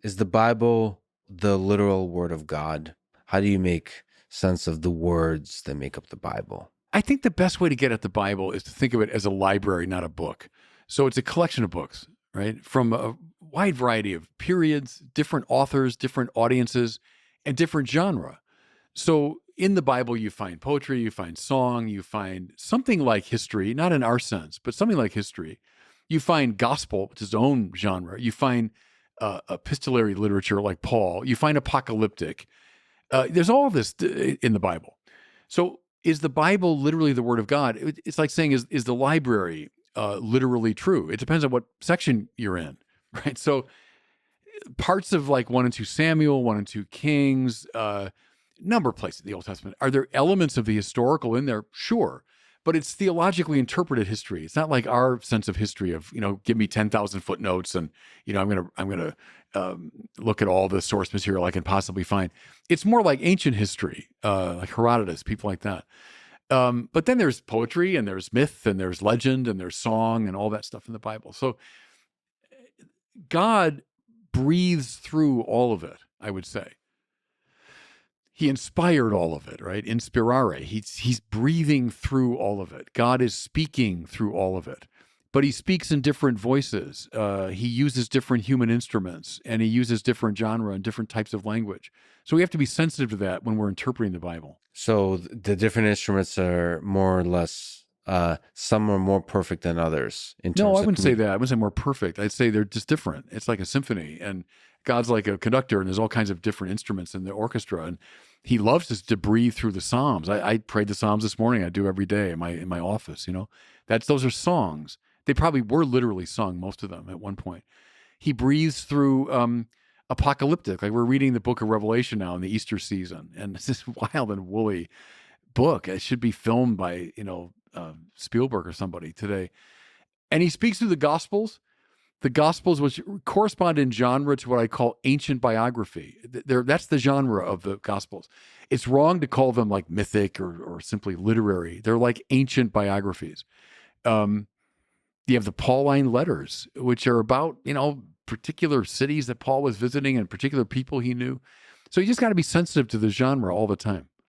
Is the Bible the literal word of God? How do you make sense of the words that make up the Bible? I think the best way to get at the Bible is to think of it as a library, not a book. So it's a collection of books, right? From a wide variety of periods, different authors, different audiences, and different genre. So in the Bible, you find poetry, you find song, you find something like history, not in our sense, but something like history. You find gospel, which is its own genre. You find epistolary literature like Paul. You find apocalyptic. There's all this in the Bible. So is the Bible literally the Word of God? It's like saying, is the library literally true? It depends on what section you're in, right? So parts of like 1 and 2 Samuel, 1 and 2 Kings, number of places in the Old Testament. Are there elements of the historical in there? Sure. But it's theologically interpreted history. It's not like our sense of history of, give me 10,000 footnotes and, I'm going to look at all the source material I can possibly find. It's more like ancient history, like Herodotus, people like that. But then there's poetry and there's myth and there's legend and there's song and all that stuff in the Bible. So God breathes through all of it, I would say. He inspired all of it, right? Inspirare. He's breathing through all of it. God is speaking through all of it. But he speaks in different voices. He uses different human instruments, and he uses different genre and different types of language. So we have to be sensitive to that when we're interpreting the Bible. So the different instruments are more or less, some are more perfect than others. No, I wouldn't say that. I wouldn't say more perfect. I'd say they're just different. It's like a symphony, and God's like a conductor, and there's all kinds of different instruments in the orchestra, and he loves us to breathe through the Psalms. I prayed the Psalms this morning. I do every day in my office. Those are songs. They probably were literally sung, most of them at one point. He breathes through apocalyptic, like we're reading the book of Revelation now in the Easter season, and it's this wild and woolly book. It should be filmed by Spielberg or somebody today. And he speaks through the Gospels. The Gospels, which correspond in genre to what I call ancient biography. That's the genre of the Gospels. It's wrong to call them like mythic or simply literary. They're like ancient biographies. You have the Pauline letters, which are about, particular cities that Paul was visiting and particular people he knew. So you just got to be sensitive to the genre all the time.